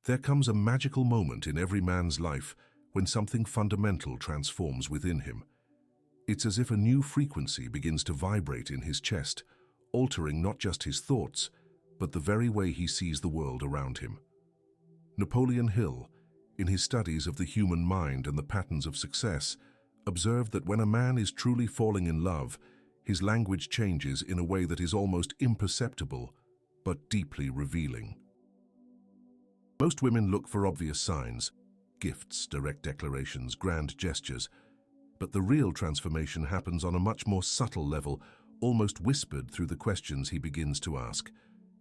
There comes a magical moment in every man's life when something fundamental transforms within him. It's as if a new frequency begins to vibrate in his chest, altering not just his thoughts, but the very way he sees the world around him. Napoleon Hill, in his studies of the human mind and the patterns of success, observed that when a man is truly falling in love, his language changes in a way that is almost imperceptible, but deeply revealing. Most women look for obvious signs, gifts, direct declarations, grand gestures, but the real transformation happens on a much more subtle level, almost whispered through the questions he begins to ask.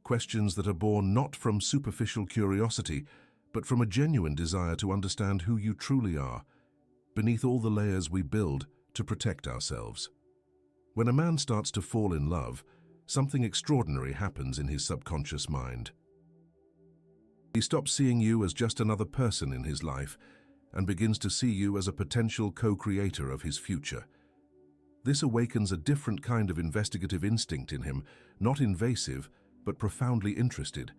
Questions that are born not from superficial curiosity, but from a genuine desire to understand who you truly are, beneath all the layers we build to protect ourselves. When a man starts to fall in love, something extraordinary happens in his subconscious mind. He stops seeing you as just another person in his life and begins to see you as a potential co-creator of his future. This awakens a different kind of investigative instinct in him, not invasive, but profoundly interested.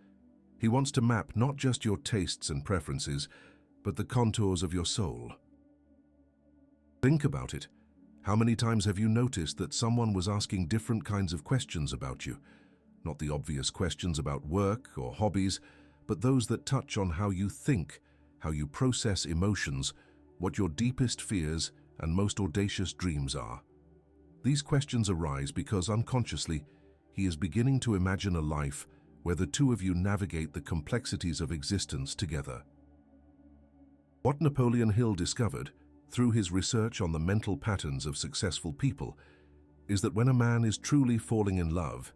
He wants to map not just your tastes and preferences, but the contours of your soul. Think about it. How many times have you noticed that someone was asking different kinds of questions about you? Not the obvious questions about work or hobbies, but those that touch on how you think, how you process emotions, what your deepest fears and most audacious dreams are. These questions arise because unconsciously, he is beginning to imagine a life where the two of you navigate the complexities of existence together. What Napoleon Hill discovered, through his research on the mental patterns of successful people, is that when a man is truly falling in love,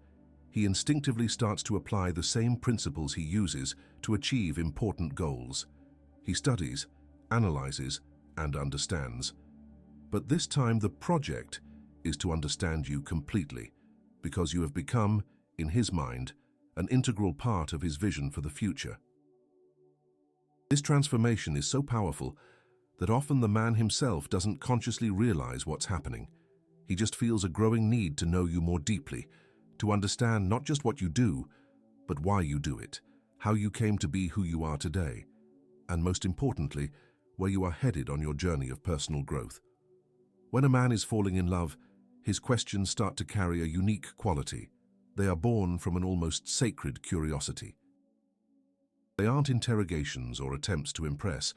he instinctively starts to apply the same principles he uses to achieve important goals. He studies, analyzes, and understands. But this time the project is to understand you completely, because you have become, in his mind, an integral part of his vision for the future. This transformation is so powerful that often the man himself doesn't consciously realize what's happening. He just feels a growing need to know you more deeply, to understand not just what you do, but why you do it, how you came to be who you are today, and most importantly, where you are headed on your journey of personal growth. When a man is falling in love, his questions start to carry a unique quality. They are born from an almost sacred curiosity. They aren't interrogations or attempts to impress,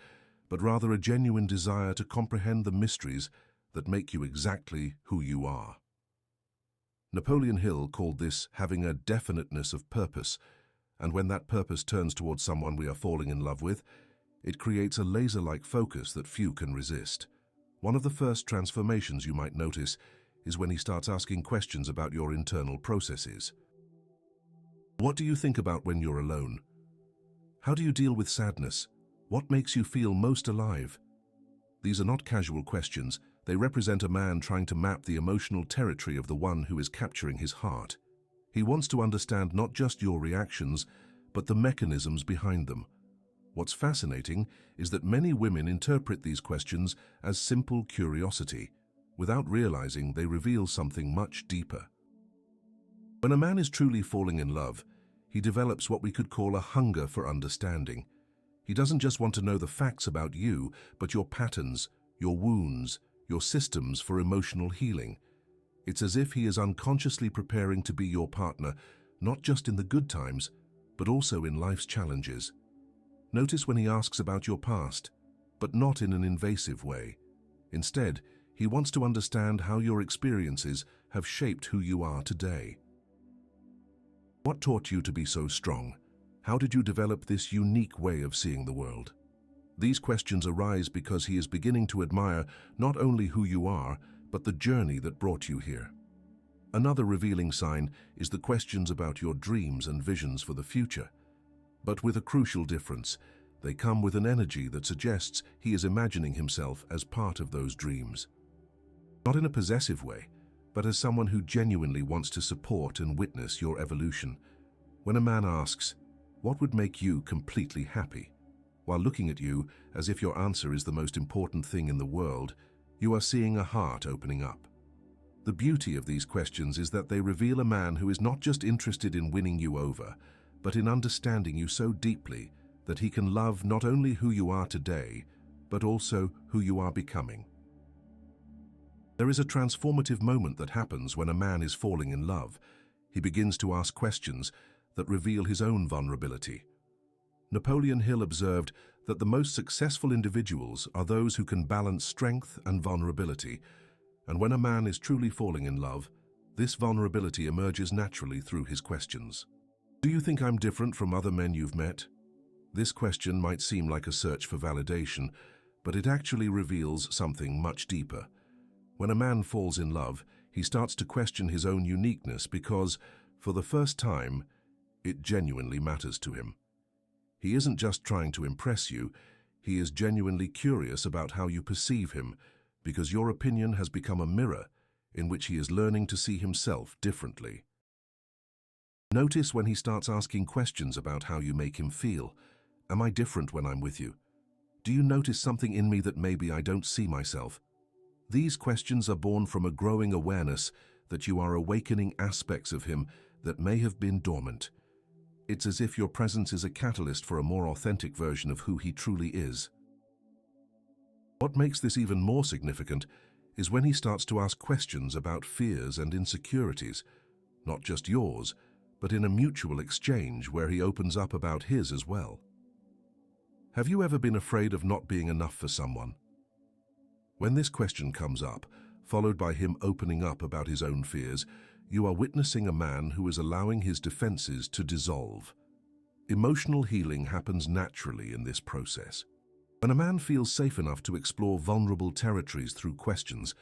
but rather a genuine desire to comprehend the mysteries that make you exactly who you are. Napoleon Hill called this having a definiteness of purpose, and when that purpose turns towards someone we are falling in love with, it creates a laser-like focus that few can resist. One of the first transformations you might notice is when he starts asking questions about your internal processes. What do you think about when you're alone? How do you deal with sadness? What makes you feel most alive? These are not casual questions. They represent a man trying to map the emotional territory of the one who is capturing his heart. He wants to understand not just your reactions, but the mechanisms behind them. What's fascinating is that many women interpret these questions as simple curiosity, without realizing they reveal something much deeper. When a man is truly falling in love, he develops what we could call a hunger for understanding. He doesn't just want to know the facts about you, but your patterns, your wounds, your systems for emotional healing. It's as if he is unconsciously preparing to be your partner, not just in the good times, but also in life's challenges. Notice when he asks about your past, but not in an invasive way. Instead, he wants to understand how your experiences have shaped who you are today. What taught you to be so strong? How did you develop this unique way of seeing the world? These questions arise because he is beginning to admire not only who you are, but the journey that brought you here. Another revealing sign is the questions about your dreams and visions for the future. But with a crucial difference, they come with an energy that suggests he is imagining himself as part of those dreams. Not in a possessive way, but as someone who genuinely wants to support and witness your evolution. When a man asks, "What would make you completely happy?" while looking at you as if your answer is the most important thing in the world, you are seeing a heart opening up. The beauty of these questions is that they reveal a man who is not just interested in winning you over, but in understanding you so deeply that he can love not only who you are today, but also who you are becoming. There is a transformative moment that happens when a man is falling in love. He begins to ask questions that reveal his own vulnerability. Napoleon Hill observed that the most successful individuals are those who can balance strength and vulnerability, and when a man is truly falling in love, this vulnerability emerges naturally through his questions. Do you think I'm different from other men you've met? This question might seem like a search for validation, but it actually reveals something much deeper. When a man falls in love, he starts to question his own uniqueness because, for the first time, it genuinely matters to him. He isn't just trying to impress you, he is genuinely curious about how you perceive him, because your opinion has become a mirror in which he is learning to see himself differently. Notice when he starts asking questions about how you make him feel. Am I different when I'm with you? Do you notice something in me that maybe I don't see myself? These questions are born from a growing awareness that you are awakening aspects of him that may have been dormant. It's as if your presence is a catalyst for a more authentic version of who he truly is. What makes this even more significant is when he starts to ask questions about fears and insecurities, not just yours, but in a mutual exchange where he opens up about his as well. Have you ever been afraid of not being enough for someone? When this question comes up, followed by him opening up about his own fears, you are witnessing a man who is allowing his defenses to dissolve. Emotional healing happens naturally in this process. When a man feels safe enough to explore vulnerable territories through questions,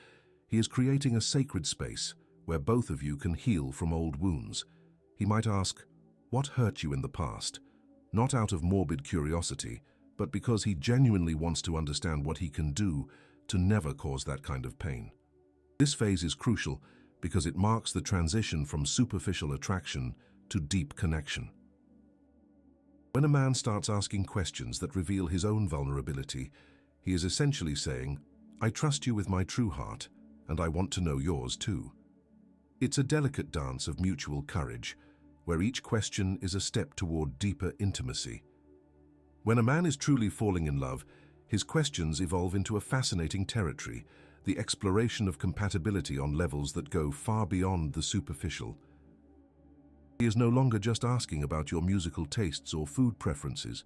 he is creating a sacred space where both of you can heal from old wounds. He might ask, "What hurt you in the past?" Not out of morbid curiosity, but because he genuinely wants to understand what he can do to never cause that kind of pain. This phase is crucial because it marks the transition from superficial attraction to deep connection. When a man starts asking questions that reveal his own vulnerability, he is essentially saying, "I trust you with my true heart, and I want to know yours too." It's a delicate dance of mutual courage, where each question is a step toward deeper intimacy. When a man is truly falling in love, his questions evolve into a fascinating territory, the exploration of compatibility on levels that go far beyond the superficial. He is no longer just asking about your musical tastes or food preferences.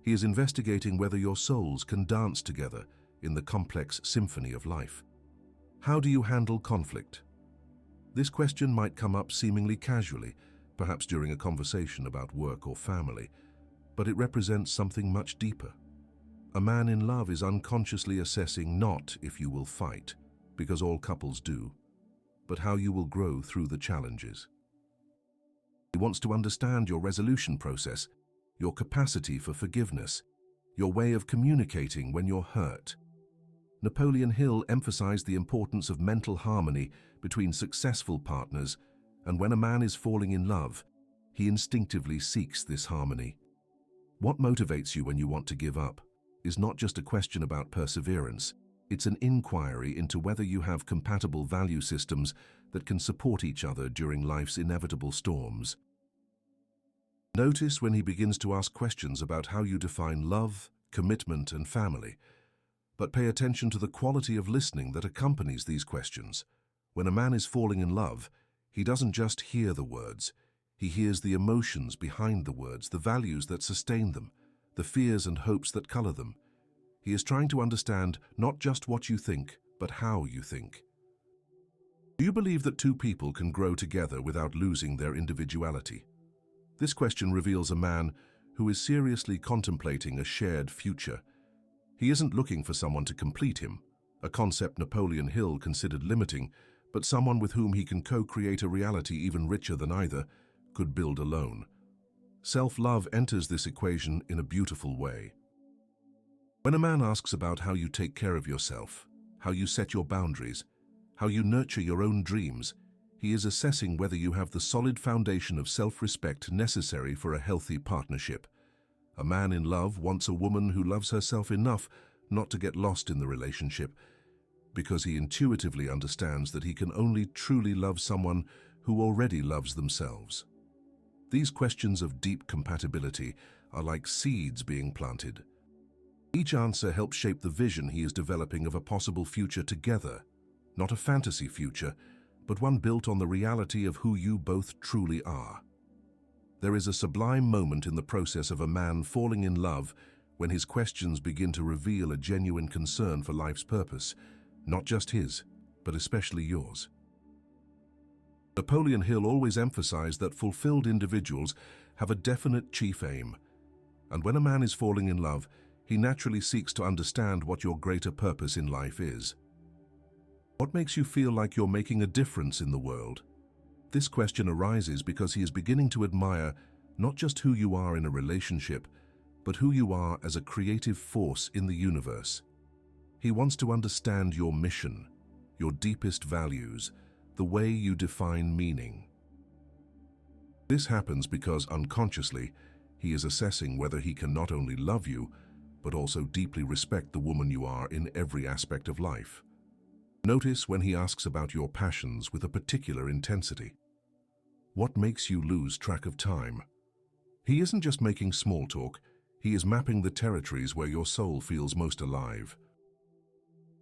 He is investigating whether your souls can dance together in the complex symphony of life. How do you handle conflict? This question might come up seemingly casually, perhaps during a conversation about work or family, but it represents something much deeper. A man in love is unconsciously assessing not if you will fight, because all couples do, but how you will grow through the challenges. He wants to understand your resolution process, your capacity for forgiveness, your way of communicating when you're hurt. Napoleon Hill emphasized the importance of mental harmony between successful partners, and when a man is falling in love, he instinctively seeks this harmony. What motivates you when you want to give up is not just a question about perseverance. It's an inquiry into whether you have compatible value systems that can support each other during life's inevitable storms. Notice when he begins to ask questions about how you define love, commitment, and family. But pay attention to the quality of listening that accompanies these questions. When a man is falling in love, he doesn't just hear the words. He hears the emotions behind the words, the values that sustain them, the fears and hopes that color them. He is trying to understand not just what you think, but how you think. Do you believe that two people can grow together without losing their individuality? This question reveals a man who is seriously contemplating a shared future. He isn't looking for someone to complete him, a concept Napoleon Hill considered limiting, but someone with whom he can co-create a reality even richer than either could build alone. Self-love enters this equation in a beautiful way. When a man asks about how you take care of yourself, how you set your boundaries, how you nurture your own dreams, he is assessing whether you have the solid foundation of self-respect necessary for a healthy partnership. A man in love wants a woman who loves herself enough not to get lost in the relationship, because he intuitively understands that he can only truly love someone who already loves themselves. These questions of deep compatibility are like seeds being planted. Each answer helps shape the vision he is developing of a possible future together, not a fantasy future, but one built on the reality of who you both truly are. There is a sublime moment in the process of a man falling in love when his questions begin to reveal a genuine concern for life's purpose, not just his, but especially yours. Napoleon Hill always emphasized that fulfilled individuals have a definite chief aim, and when a man is falling in love, he naturally seeks to understand what your greater purpose in life is. What makes you feel like you're making a difference in the world? This question arises because he is beginning to admire not just who you are in a relationship, but who you are as a creative force in the universe. He wants to understand your mission, your deepest values, the way you define meaning. This happens because unconsciously, he is assessing whether he can not only love you, but also deeply respect the woman you are in every aspect of life. Notice when he asks about your passions with a particular intensity. What makes you lose track of time? He isn't just making small talk, he is mapping the territories where your soul feels most alive.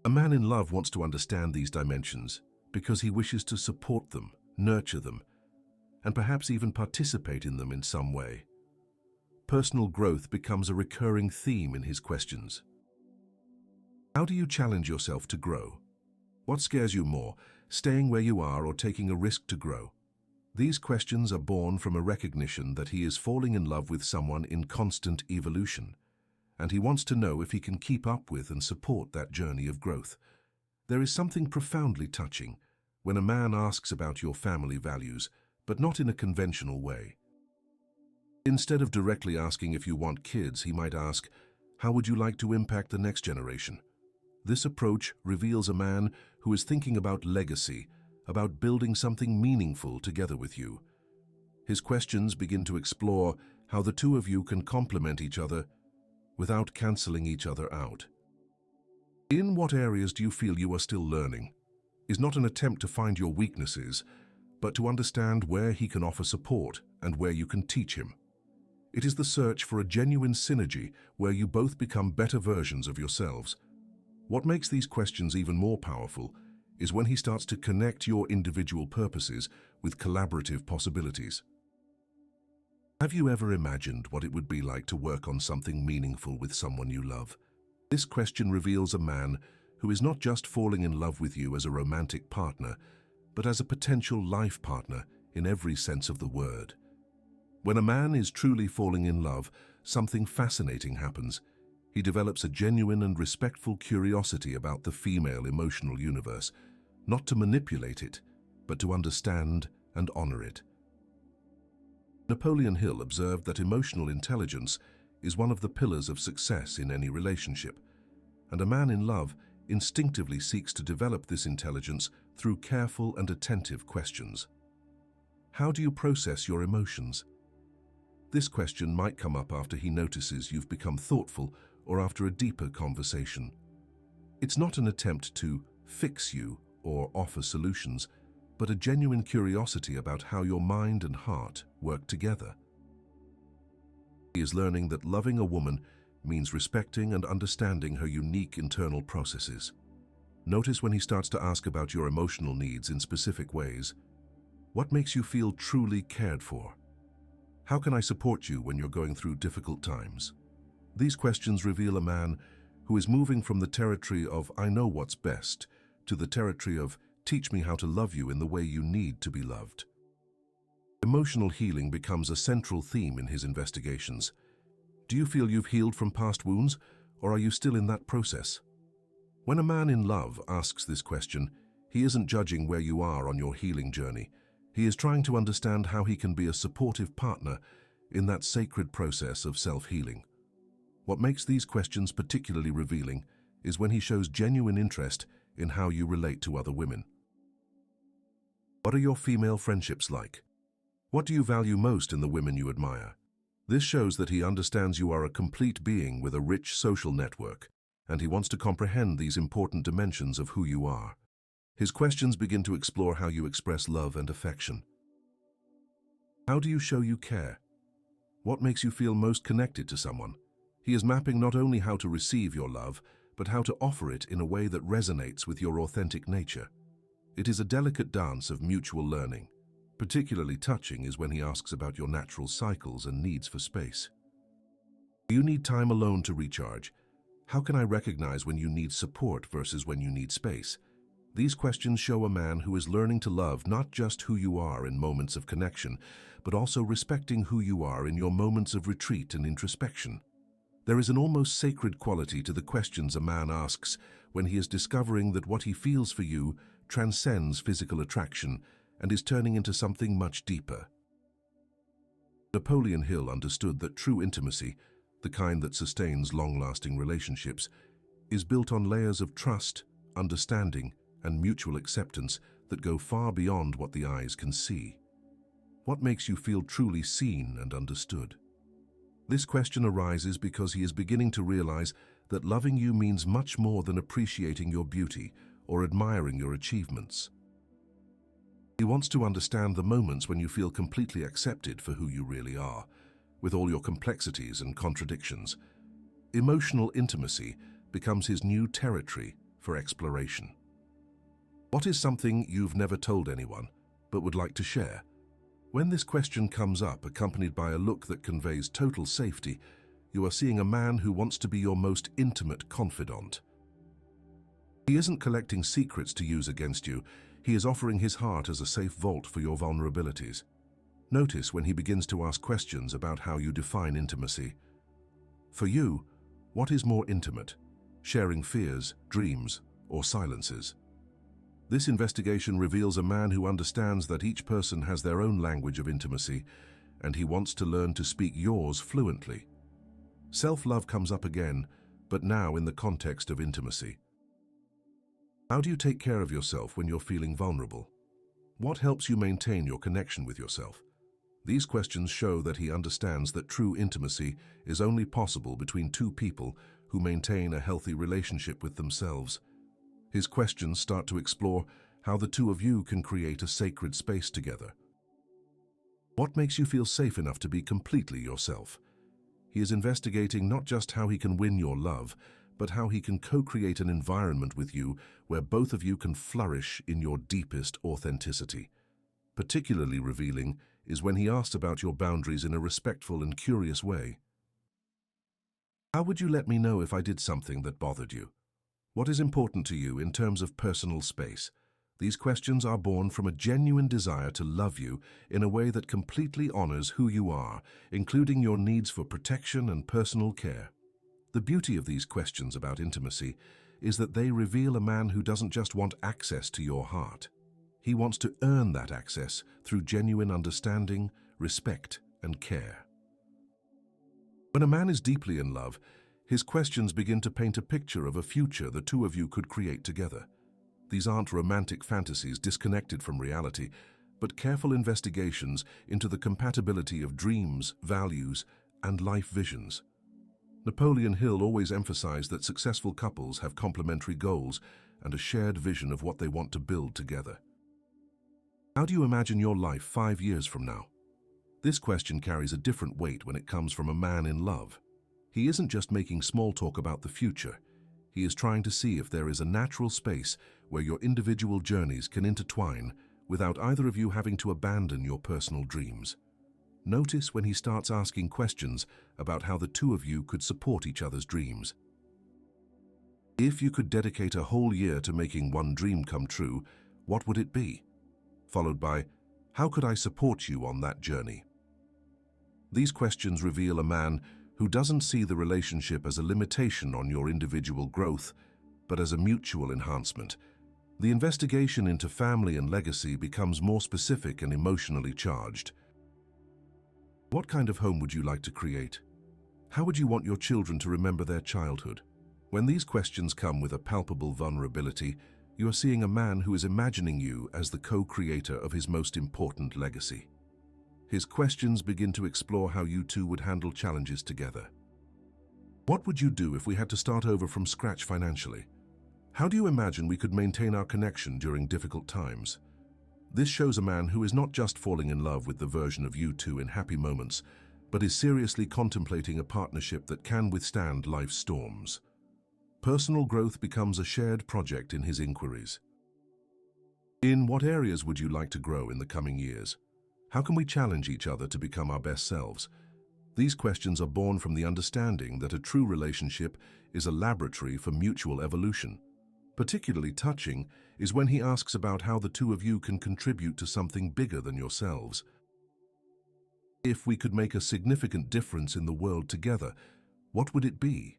A man in love wants to understand these dimensions because he wishes to support them, nurture them, and perhaps even participate in them in some way. Personal growth becomes a recurring theme in his questions. How do you challenge yourself to grow? What scares you more, staying where you are or taking a risk to grow? These questions are born from a recognition that he is falling in love with someone in constant evolution, and he wants to know if he can keep up with and support that journey of growth. There is something profoundly touching when a man asks about your family values, but not in a conventional way. Instead of directly asking if you want kids, he might ask, "How would you like to impact the next generation?" This approach reveals a man who is thinking about legacy, about building something meaningful together with you. His questions begin to explore how the two of you can complement each other without canceling each other out. In what areas do you feel you are still learning? Is not an attempt to find your weaknesses, but to understand where he can offer support and where you can teach him. It is the search for a genuine synergy where you both become better versions of yourselves. What makes these questions even more powerful is when he starts to connect your individual purposes with collaborative possibilities. Have you ever imagined what it would be like to work on something meaningful with someone you love? This question reveals a man who is not just falling in love with you as a romantic partner, but as a potential life partner in every sense of the word. When a man is truly falling in love, something fascinating happens. He develops a genuine and respectful curiosity about the female emotional universe, not to manipulate it, but to understand and honor it. Napoleon Hill observed that emotional intelligence is one of the pillars of success in any relationship, and a man in love instinctively seeks to develop this intelligence through careful and attentive questions. How do you process your emotions? This question might come up after he notices you've become thoughtful or after a deeper conversation. It's not an attempt to fix you or offer solutions, but a genuine curiosity about how your mind and heart work together. He is learning that loving a woman means respecting and understanding her unique internal processes. Notice when he starts to ask about your emotional needs in specific ways. What makes you feel truly cared for? How can I support you when you're going through difficult times? These questions reveal a man who is moving from the territory of "I know what's best" to the territory of "Teach me how to love you in the way you need to be loved." Emotional healing becomes a central theme in his investigations. Do you feel you've healed from past wounds, or are you still in that process? When a man in love asks this question, he isn't judging where you are on your healing journey. He is trying to understand how he can be a supportive partner in that sacred process of self-healing. What makes these questions particularly revealing is when he shows genuine interest in how you relate to other women. What are your female friendships like? What do you value most in the women you admire? This shows that he understands you are a complete being with a rich social network, and he wants to comprehend these important dimensions of who you are. His questions begin to explore how you express love and affection. How do you show you care? What makes you feel most connected to someone? He is mapping not only how to receive your love, but how to offer it in a way that resonates with your authentic nature. It is a delicate dance of mutual learning. Particularly touching is when he asks about your natural cycles and needs for space. Do you need time alone to recharge? How can I recognize when you need support versus when you need space? These questions show a man who is learning to love not just who you are in moments of connection, but also respecting who you are in your moments of retreat and introspection. There is an almost sacred quality to the questions a man asks when he is discovering that what he feels for you transcends physical attraction and is turning into something much deeper. Napoleon Hill understood that true intimacy, the kind that sustains long-lasting relationships, is built on layers of trust, understanding, and mutual acceptance that go far beyond what the eyes can see. What makes you feel truly seen and understood? This question arises because he is beginning to realize that loving you means much more than appreciating your beauty or admiring your achievements. He wants to understand the moments when you feel completely accepted for who you really are, with all your complexities and contradictions. Emotional intimacy becomes his new territory for exploration. What is something you've never told anyone, but would like to share? When this question comes up, accompanied by a look that conveys total safety, you are seeing a man who wants to be your most intimate confidant. He isn't collecting secrets to use against you. He is offering his heart as a safe vault for your vulnerabilities. Notice when he begins to ask questions about how you define intimacy. For you, what is more intimate? Sharing fears, dreams, or silences? This investigation reveals a man who understands that each person has their own language of intimacy, and he wants to learn to speak yours fluently. Self-love comes up again, but now in the context of intimacy. How do you take care of yourself when you're feeling vulnerable? What helps you maintain your connection with yourself? These questions show that he understands that true intimacy is only possible between two people who maintain a healthy relationship with themselves. His questions start to explore how the two of you can create a sacred space together. What makes you feel safe enough to be completely yourself? He is investigating not just how he can win your love, but how he can co-create an environment with you where both of you can flourish in your deepest authenticity. Particularly revealing is when he asks about your boundaries in a respectful and curious way. How would you let me know if I did something that bothered you? What is important to you in terms of personal space? These questions are born from a genuine desire to love you in a way that completely honors who you are, including your needs for protection and personal care. The beauty of these questions about intimacy is that they reveal a man who doesn't just want access to your heart. He wants to earn that access through genuine understanding, respect, and care. When a man is deeply in love, his questions begin to paint a picture of a future the two of you could create together. These aren't romantic fantasies disconnected from reality, but careful investigations into the compatibility of dreams, values, and life visions. Napoleon Hill always emphasized that successful couples have complementary goals and a shared vision of what they want to build together. How do you imagine your life 5 years from now? This question carries a different weight when it comes from a man in love. He isn't just making small talk about the future. He is trying to see if there is a natural space where your individual journeys can intertwine without either of you having to abandon your personal dreams. Notice when he starts asking questions about how the two of you could support each other's dreams. If you could dedicate a whole year to making one dream come true, what would it be? Followed by, how could I support you on that journey? These questions reveal a man who doesn't see the relationship as a limitation on your individual growth, but as a mutual enhancement. The investigation into family and legacy becomes more specific and emotionally charged. What kind of home would you like to create? How would you want your children to remember their childhood? When these questions come with a palpable vulnerability, you are seeing a man who is imagining you as the co-creator of his most important legacy. His questions begin to explore how you two would handle challenges together. What would you do if we had to start over from scratch financially? How do you imagine we could maintain our connection during difficult times? This shows a man who is not just falling in love with the version of you two in happy moments, but is seriously contemplating a partnership that can withstand life's storms. Personal growth becomes a shared project in his inquiries. In what areas would you like to grow in the coming years? How can we challenge each other to become our best selves? These questions are born from the understanding that a true relationship is a laboratory for mutual evolution. Particularly touching is when he asks about how the two of you can contribute to something bigger than yourselves. If we could make a significant difference in the world together, what would it be?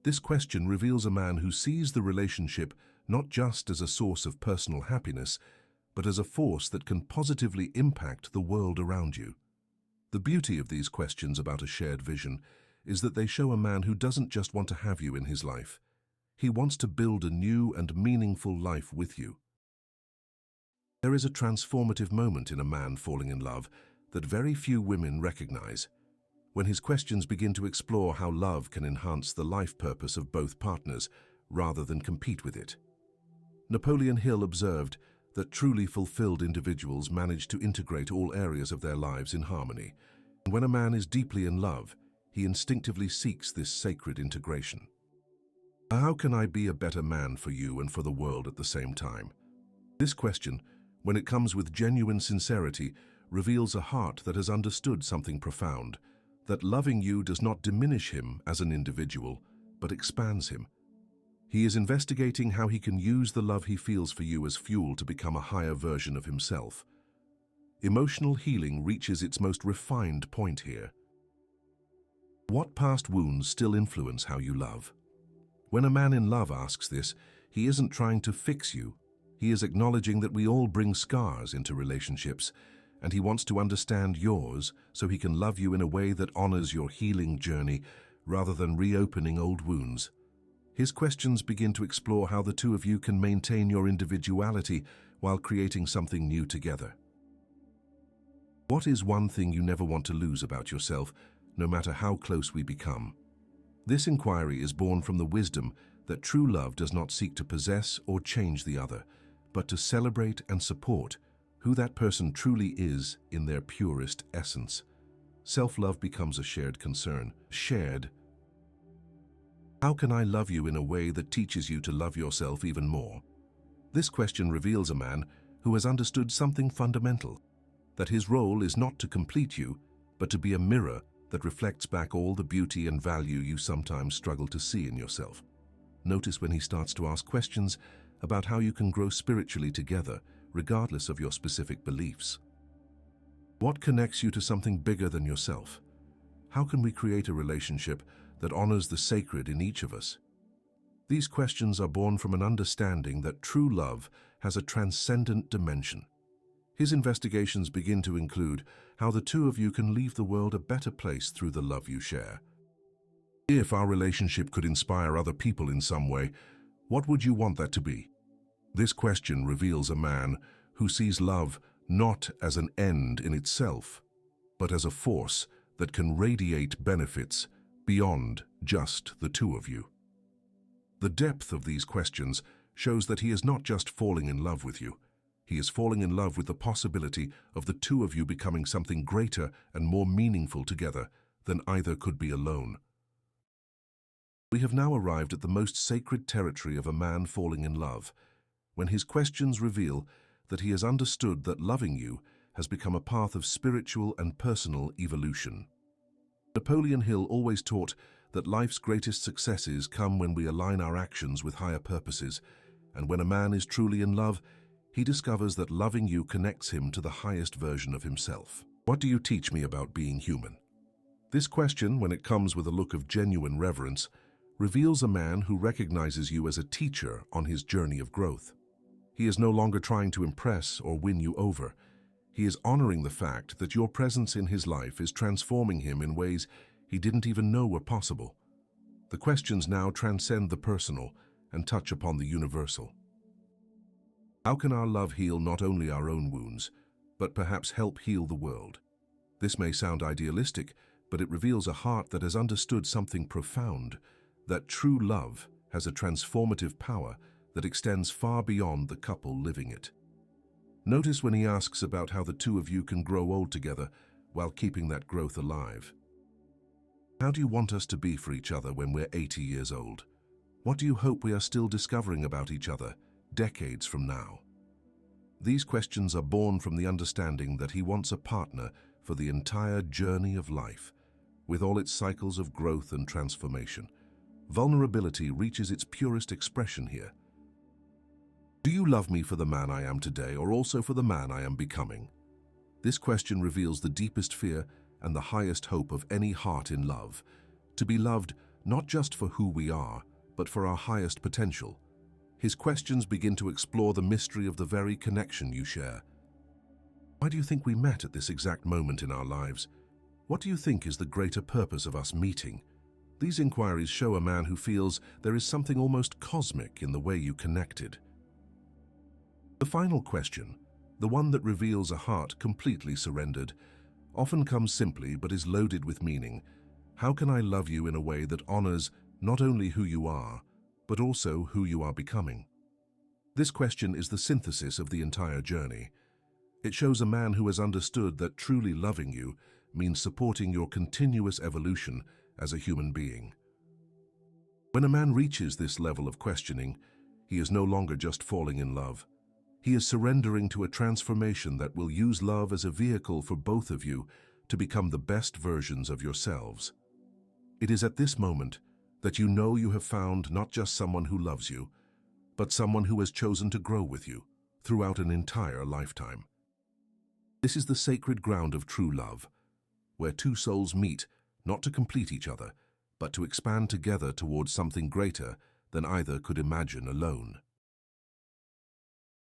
This question reveals a man who sees the relationship not just as a source of personal happiness, but as a force that can positively impact the world around you. The beauty of these questions about a shared vision is that they show a man who doesn't just want to have you in his life. He wants to build a new and meaningful life with you. There is a transformative moment in a man falling in love that very few women recognize, when his questions begin to explore how love can enhance the life purpose of both partners rather than compete with it. Napoleon Hill observed that truly fulfilled individuals manage to integrate all areas of their lives in harmony. And when a man is deeply in love, he instinctively seeks this sacred integration. How can I be a better man for you and for the world at the same time? This question, when it comes with genuine sincerity, reveals a heart that has understood something profound, that loving you does not diminish him as an individual, but expands him. He is investigating how he can use the love he feels for you as fuel to become a higher version of himself. Emotional healing reaches its most refined point here. What past wounds still influence how you love? When a man in love asks this, he isn't trying to fix you. He is acknowledging that we all bring scars into relationships, and he wants to understand yours so he can love you in a way that honors your healing journey rather than reopening old wounds. His questions begin to explore how the two of you can maintain your individuality while creating something new together. What is one thing you never want to lose about yourself, no matter how close we become? This inquiry is born from the wisdom that true love does not seek to possess or change the other, but to celebrate and support who that person truly is in their purest essence. Self-love becomes a shared concern. How can I love you in a way that teaches you to love yourself even more? This question reveals a man who has understood something fundamental, that his role is not to complete you, but to be a mirror that reflects back all the beauty and value you sometimes struggle to see in yourself. Notice when he starts to ask questions about how you can grow spiritually together, regardless of your specific beliefs. What connects you to something bigger than yourself? How can we create a relationship that honors the sacred in each of us? These questions are born from an understanding that true love has a transcendent dimension. His investigations begin to include how the two of you can leave the world a better place through the love you share. If our relationship could inspire other people in some way, what would you want that to be? This question reveals a man who sees love not as an end in itself, but as a force that can radiate benefits beyond just the two of you. The depth of these questions shows that he is not just falling in love with you. He is falling in love with the possibility of the two of you becoming something greater and more meaningful together than either could be alone. We have now arrived at the most sacred territory of a man falling in love, when his questions reveal that he has understood that loving you has become a path of spiritual and personal evolution. Napoleon Hill always taught that life's greatest successes come when we align our actions with higher purposes, and when a man is truly in love, he discovers that loving you connects him to the highest version of himself. What do you teach me about being human? This question, when it comes with a look of genuine reverence, reveals a man who recognizes you as a teacher on his journey of growth. He is no longer trying to impress or win you over. He is honoring the fact that your presence in his life is transforming him in ways he didn't even know were possible. The questions now transcend the personal and touch upon the universal. How can our love heal not only our own wounds, but perhaps help heal the world? This may sound idealistic, but it reveals a heart that has understood something profound, that true love has a transformative power that extends far beyond the couple living it. Notice when he asks about how the two of you can grow old together while keeping that growth alive. How do you want us to be for each other when we're 80 years old? What do you hope we are still discovering about each other decades from now? These questions are born from the understanding that he wants a partner for the entire journey of life, with all its cycles of growth and transformation. Vulnerability reaches its purest expression here. Do you love me for the man I am today, or also for the man I am becoming? This question reveals the deepest fear and the highest hope of any heart in love, to be loved not just for who we are, but for our highest potential. His questions begin to explore the mystery of the very connection you share. Why do you think we met at this exact moment in our lives? What do you think is the greater purpose of us meeting? These inquiries show a man who feels there is something almost cosmic in the way you connected. The final question, the one that reveals a heart completely surrendered, often comes simply but is loaded with meaning. How can I love you in a way that honors not only who you are, but also who you are becoming? This question is the synthesis of the entire journey. It shows a man who has understood that truly loving you means supporting your continuous evolution as a human being. When a man reaches this level of questioning, he is no longer just falling in love. He is surrendering to a transformation that will use love as a vehicle for both of you to become the best versions of yourselves. It is at this moment that you know you have found not just someone who loves you, but someone who has chosen to grow with you throughout an entire lifetime. This is the sacred ground of true love, where two souls meet not to complete each other, but to expand together towards something greater than either could imagine alone.